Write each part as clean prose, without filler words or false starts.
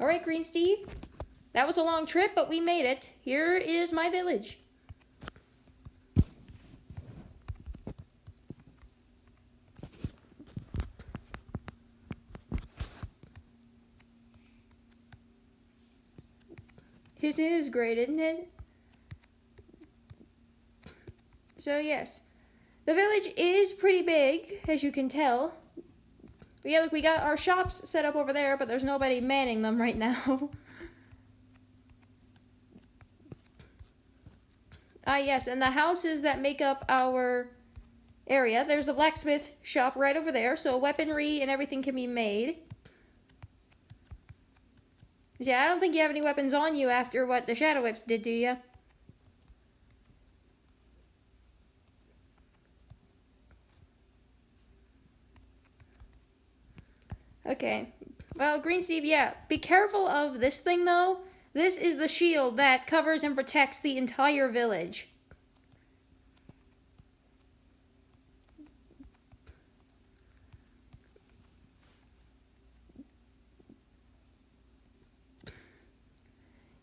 Alright, Green Steve. That was a long trip, but we made it. Here is my village. This is great, isn't it? So yes, the village is pretty big, as you can tell. But yeah, look, we got our shops set up over there, but there's nobody manning them right now. Yes, and the houses that make up our area, there's a blacksmith shop right over there, so weaponry and everything can be made. Yeah, I don't think you have any weapons on you after what the Shadow Whips did to you. Okay. Well, Green Steve, yeah. Be careful of this thing, though. This is the shield that covers and protects the entire village.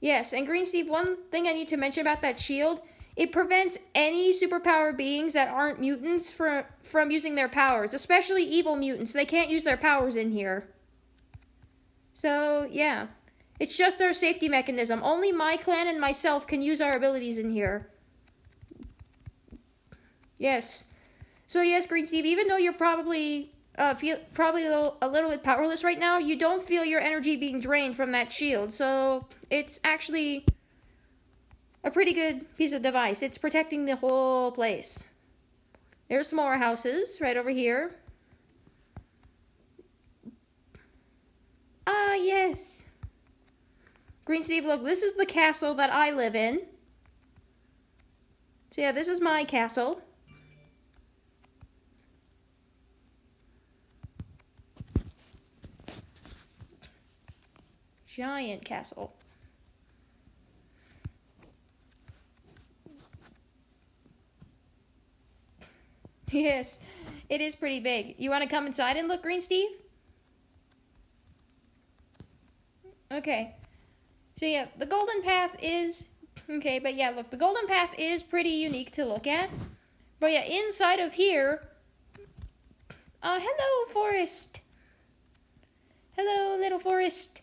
Yes, and Green Steve, one thing I need to mention about that shield, it prevents any superpower beings that aren't mutants from using their powers, especially evil mutants. They can't use their powers in here. So, yeah. It's just our safety mechanism. Only my clan and myself can use our abilities in here. Yes. So, yes, Green Steve, even though you're probably a little bit powerless right now, you don't feel your energy being drained from that shield. So, it's actually a pretty good piece of device. It's protecting the whole place. There's some more houses right over here. Ah, yes. Green Steve, look, this is the castle that I live in. So yeah, this is my castle. Giant castle. Yes, it is pretty big. You want to come inside and look, Green Steve? Okay. So yeah, the golden path is... Okay, but yeah, look, the golden path is pretty unique to look at. But yeah, inside of here... hello, forest. Hello, little forest.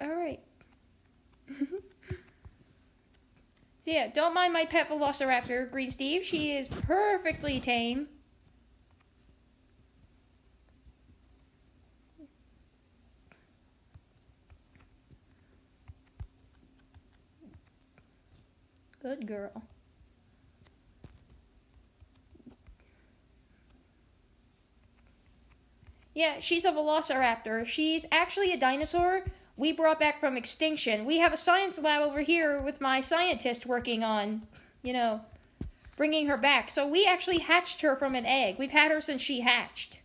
Alright. So yeah, don't mind my pet velociraptor, Green Steve. She is perfectly tame. Good girl. Yeah, she's a velociraptor. She's actually a dinosaur we brought back from extinction. We have a science lab over here with my scientist working on, bringing her back. So we actually hatched her from an egg. We've had her since she hatched.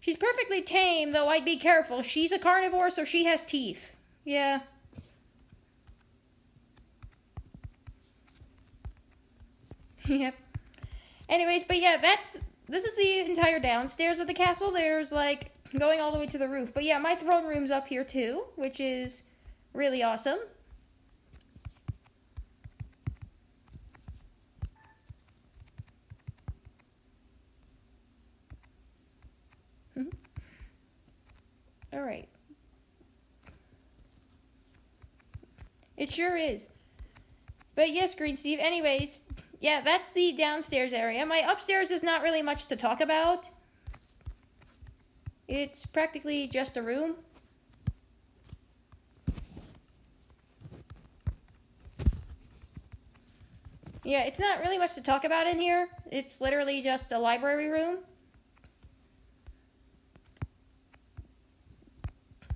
She's perfectly tame, though I'd be careful. She's a carnivore, so she has teeth. Yeah. Yep. Anyways, but yeah, this is the entire downstairs of the castle. There's, going all the way to the roof. But yeah, my throne room's up here, too, which is really awesome. Alright. It sure is. But yes, Green Steve, anyways... Yeah, that's the downstairs area. My upstairs is not really much to talk about. It's practically just a room. Yeah, it's not really much to talk about in here. It's literally just a library room.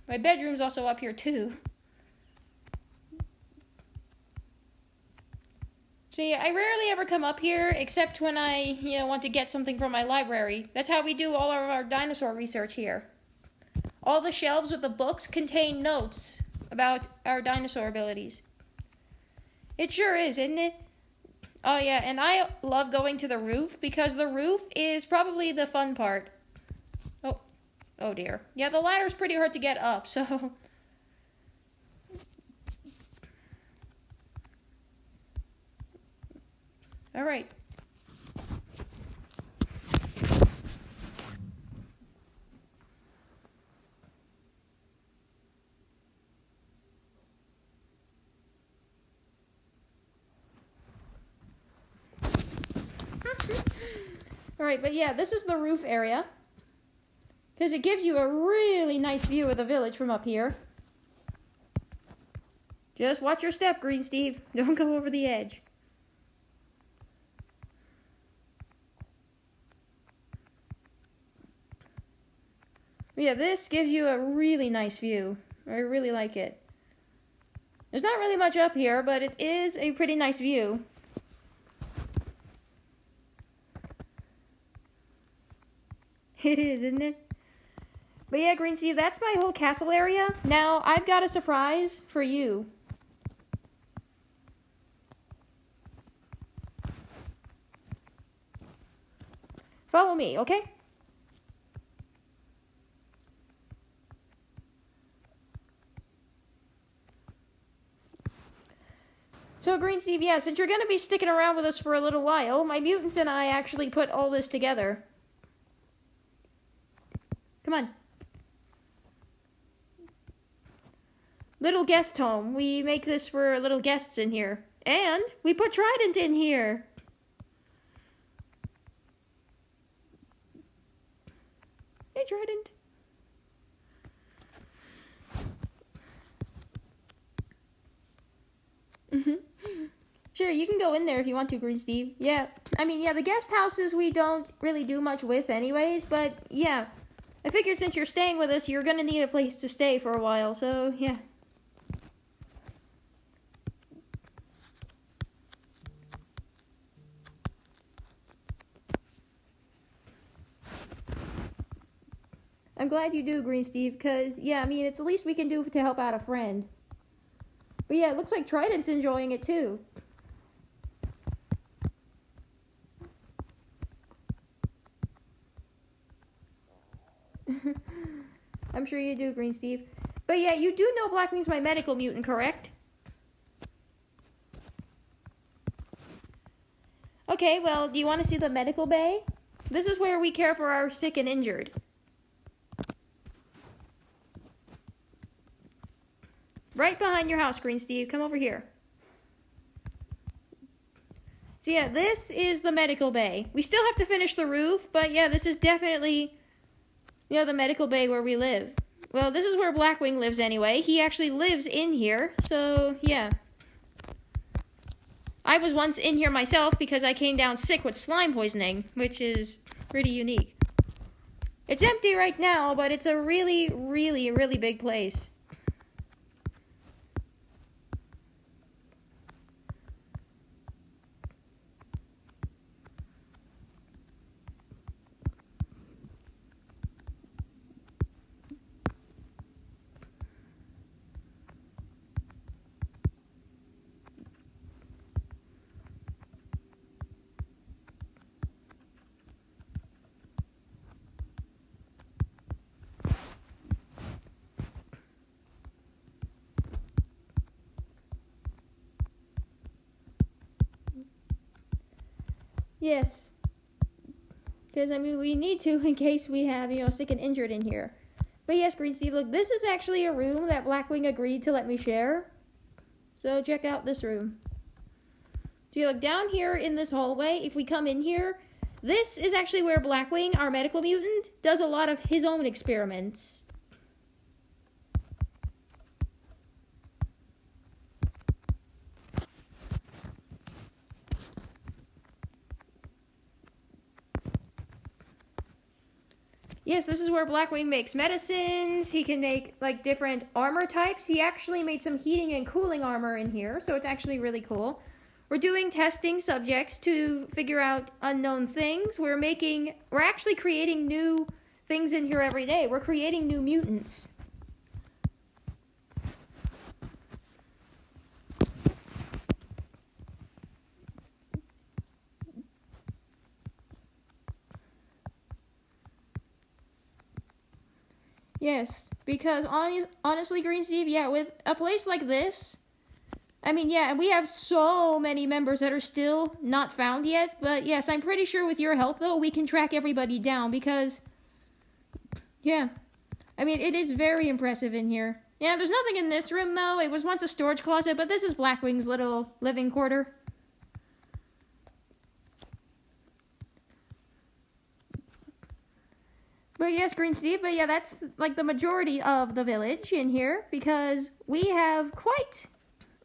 My bedroom's also up here too. So yeah, I rarely ever come up here except when I, want to get something from my library. That's how we do all of our dinosaur research here. All the shelves with the books contain notes about our dinosaur abilities. It sure is, isn't it? Oh yeah, and I love going to the roof because the roof is probably the fun part. Oh, Oh dear. Yeah, the ladder's pretty hard to get up, so... Alright. Alright, but yeah, this is the roof area. Because it gives you a really nice view of the village from up here. Just watch your step, Green Steve. Don't go over the edge. Yeah, this gives you a really nice view. I really like it. There's not really much up here, but it is a pretty nice view. It is, isn't it? But yeah, Green Steve, that's my whole castle area. Now, I've got a surprise for you. Follow me, okay? So, Green Steve, yeah, since you're going to be sticking around with us for a little while, my mutants and I actually put all this together. Come on. Little guest home. We make this for little guests in here. And we put Trident in here. Hey, Trident. Sure, you can go in there if you want to, Green Steve. Yeah, I mean, yeah, the guest houses we don't really do much with anyways, but yeah. I figured since you're staying with us, you're gonna need a place to stay for a while, so yeah. I'm glad you do, Green Steve, because, yeah, I mean, it's the least we can do to help out a friend. But yeah, it looks like Trident's enjoying it too. I'm sure you do, Green Steve. But yeah, you do know Blackwing's my medical mutant, correct? Okay, well, do you want to see the medical bay? This is where we care for our sick and injured. Right behind your house, Green Steve. Come over here. So yeah, this is the medical bay. We still have to finish the roof, but yeah, this is definitely, you know, the medical bay where we live. Well, this is where Blackwing lives anyway. He actually lives in here, so yeah. I was once in here myself because I came down sick with slime poisoning, which is pretty unique. It's empty right now, but it's a really, really, really big place. Yes. Because, I mean, we need to in case we have, you know, sick and injured in here. But yes, Green Steve, look, this is actually a room that Blackwing agreed to let me share. So check out this room. So you look down here in this hallway, if we come in here, this is actually where Blackwing, our medical mutant, does a lot of his own experiments. Yes, this is where Blackwing makes medicines. He can make, like, different armor types. He actually made some heating and cooling armor in here, so it's actually really cool. We're doing testing subjects to figure out unknown things. We're actually creating new things in here every day. We're creating new mutants. Yes, because honestly, Green Steve, yeah, with a place like this, I mean, yeah, we have so many members that are still not found yet, but yes, I'm pretty sure with your help, though, we can track everybody down because, yeah, I mean, it is very impressive in here. Yeah, there's nothing in this room, though. It was once a storage closet, but this is Blackwing's little living quarter. But yes, Green Steve, but yeah, that's like the majority of the village in here because we have quite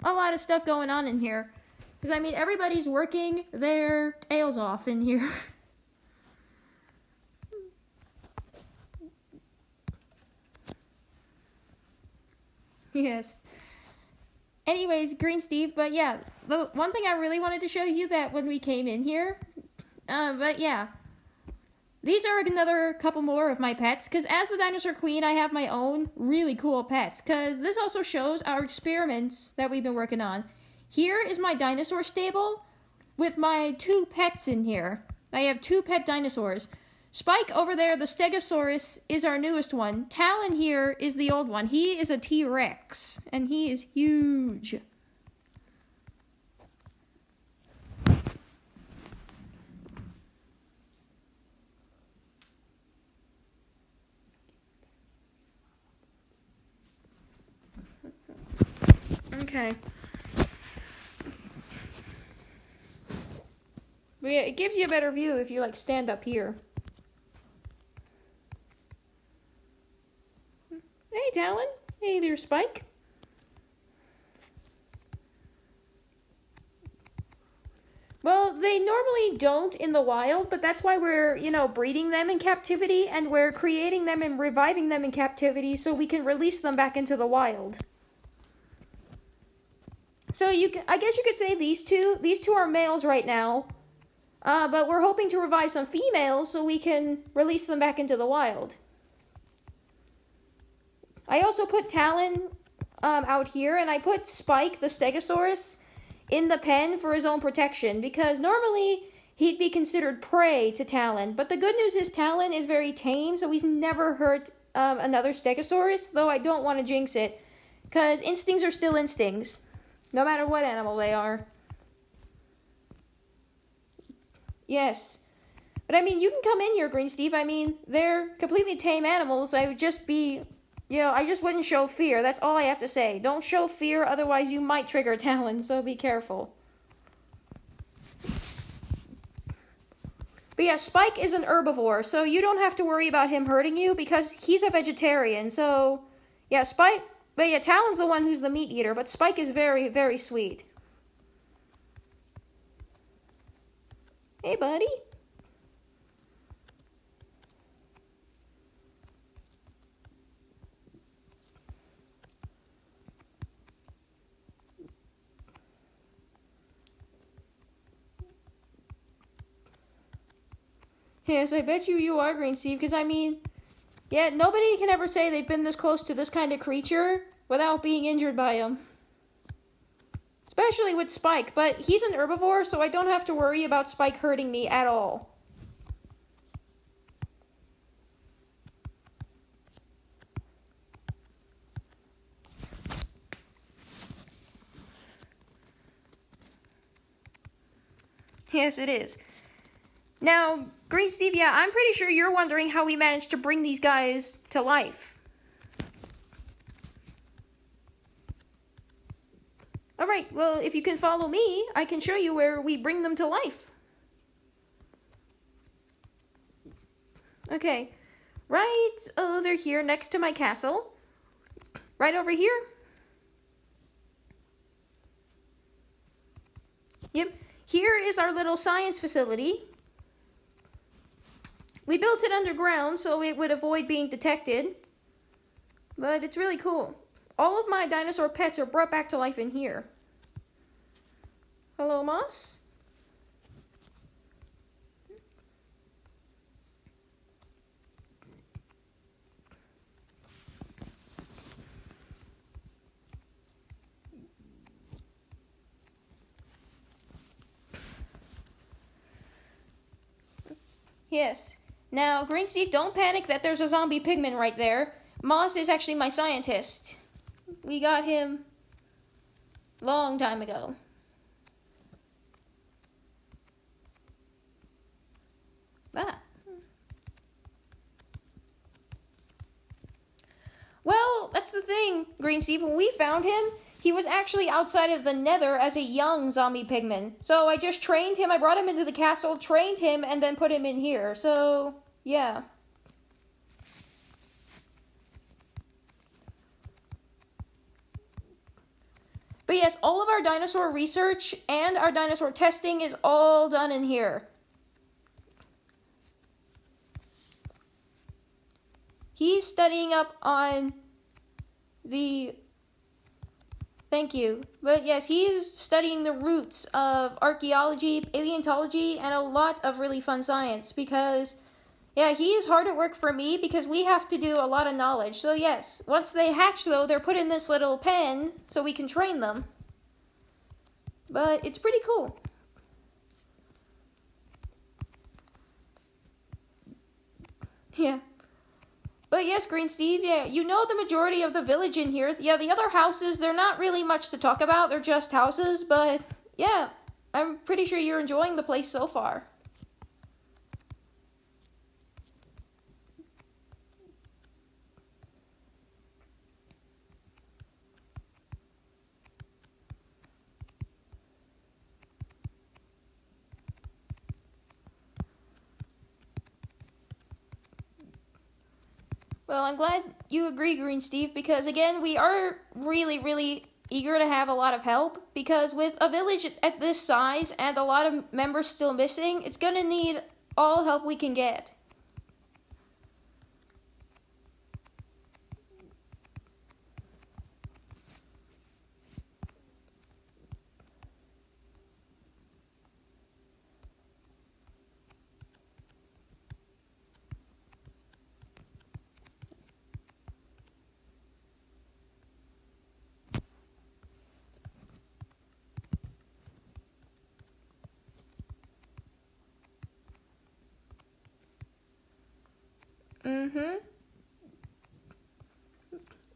a lot of stuff going on in here. Because, I mean, everybody's working their tails off in here. Yes. Anyways, Green Steve, but yeah, the one thing I really wanted to show you that when we came in here, but yeah, these are another couple more of my pets, because as the Dinosaur Queen, I have my own really cool pets, because this also shows our experiments that we've been working on. Here is my dinosaur stable with my 2 pets in here. I have 2 pet dinosaurs. Spike over there, the Stegosaurus, is our newest one. Talon here is the old one. He is a T-Rex, and he is huge. Okay. But yeah, it gives you a better view if you like stand up here. Hey, Talon. Hey there, Spike. Well, they normally don't in the wild, but that's why we're, breeding them in captivity, and we're creating them and reviving them in captivity so we can release them back into the wild. So I guess you could say these two are males right now, but we're hoping to revive some females so we can release them back into the wild. I also put Talon out here, and I put Spike, the Stegosaurus, in the pen for his own protection, because normally he'd be considered prey to Talon. But the good news is Talon is very tame, so he's never hurt another Stegosaurus, though I don't want to jinx it, because instincts are still instincts, no matter what animal they are. Yes. But I mean, you can come in here, Green Steve. I mean, they're completely tame animals. I would just be... I just wouldn't show fear. That's all I have to say. Don't show fear, otherwise you might trigger Talon, so be careful. But yeah, Spike is an herbivore, so you don't have to worry about him hurting you, because he's a vegetarian, so... Yeah, Spike... But yeah, Talon's the one who's the meat eater, but Spike is very, very sweet. Hey, buddy. Yes, I bet you are, Green Steve, because I mean, yeah, nobody can ever say they've been this close to this kind of creature without being injured by him. Especially with Spike, but he's an herbivore, so I don't have to worry about Spike hurting me at all. Yes, it is. Now, Green Steve, yeah, I'm pretty sure you're wondering how we managed to bring these guys to life. Alright, well, if you can follow me, I can show you where we bring them to life. Okay, right over here next to my castle. Right over here. Yep, here is our little science facility. We built it underground so it would avoid being detected. But it's really cool. All of my dinosaur pets are brought back to life in here. Hello, Moss. Yes. Now, Green Steve, don't panic that there's a zombie pigman right there. Moss is actually my scientist. We got him long time ago. Ah. Well, that's the thing, Green Steve. When we found him, he was actually outside of the Nether as a young zombie pigman. So I just trained him. I brought him into the castle, trained him, and then put him in here. So, yeah. But yes, all of our dinosaur research and our dinosaur testing is all done in here. He's studying up on the... Thank you. But yes, he's studying the roots of archaeology, paleontology, and a lot of really fun science because, yeah, he is hard at work for me because we have to do a lot of knowledge. So yes, once they hatch though, they're put in this little pen so we can train them. But it's pretty cool. Yeah. But yes, Green Steve, yeah, you know the majority of the village in here. Yeah, the other houses, they're not really much to talk about. They're just houses, but yeah, I'm pretty sure you're enjoying the place so far. Well, I'm glad you agree, Green Steve, because again, we are really, really eager to have a lot of help, because with a village at this size and a lot of members still missing, it's going to need all help we can get. Mm-hmm.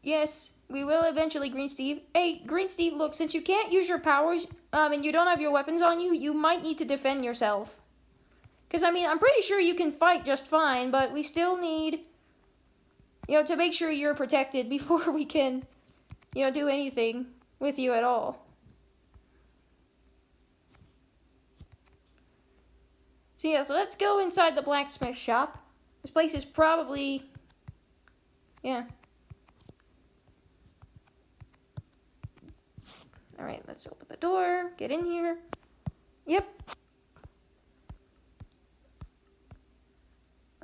Yes, we will eventually, Green Steve. Hey, Green Steve, look, since you can't use your powers, and you don't have your weapons on you, you might need to defend yourself. Because, I mean, I'm pretty sure you can fight just fine, but we still need, to make sure you're protected before we can, do anything with you at all. So, yeah, so let's go inside the blacksmith shop. This place is probably, yeah. Alright, let's open the door, get in here. Yep.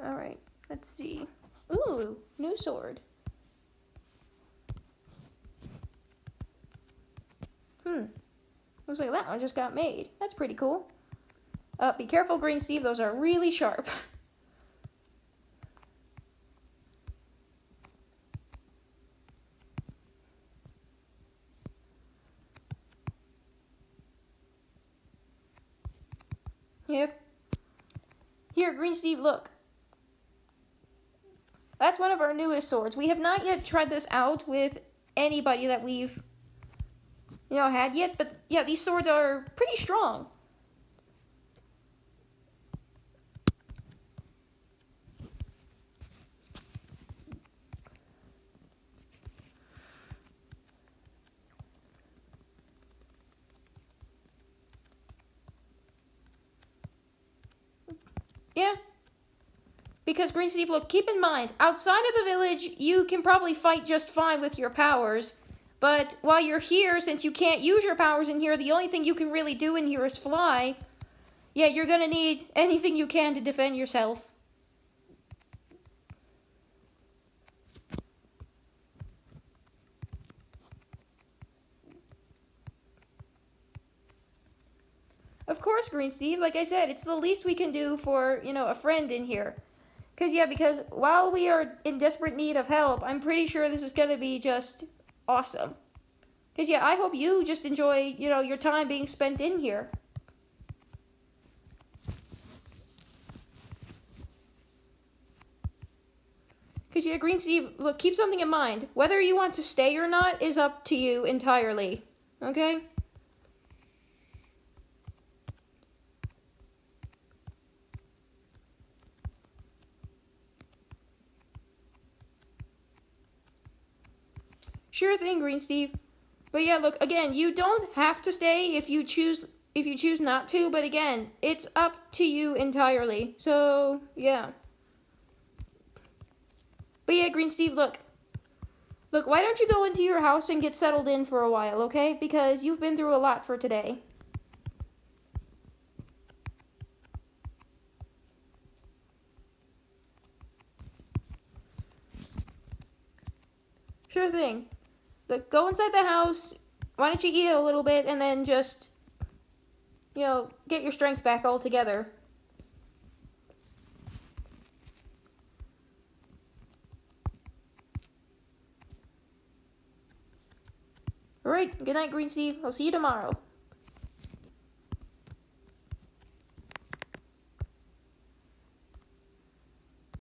Alright, let's see. Ooh, new sword. Looks like that one just got made. That's pretty cool. Be careful, Green Steve, those are really sharp. Yep. Here, Green Steve, look. That's one of our newest swords. We have not yet tried this out with anybody that we've, had yet. But, yeah, these swords are pretty strong. Yeah. Because, Green Steve, look, keep in mind, outside of the village, you can probably fight just fine with your powers. But while you're here, since you can't use your powers in here, the only thing you can really do in here is fly. Yeah, you're going to need anything you can to defend yourself. Of course, Green Steve, like I said, it's the least we can do for, a friend in here. Because while we are in desperate need of help, I'm pretty sure this is going to be just awesome. Because, yeah, I hope you just enjoy, your time being spent in here. Because, yeah, Green Steve, look, keep something in mind. Whether you want to stay or not is up to you entirely. Okay? Sure thing, Green Steve. But yeah, look, again, you don't have to stay if you choose not to, but again, it's up to you entirely. So, yeah. But yeah, Green Steve, look. Look, why don't you go into your house and get settled in for a while, okay? Because you've been through a lot for today. Sure thing. Look, go inside the house. Why don't you eat a little bit and then just, get your strength back altogether. Alright, good night, Green Steve. I'll see you tomorrow.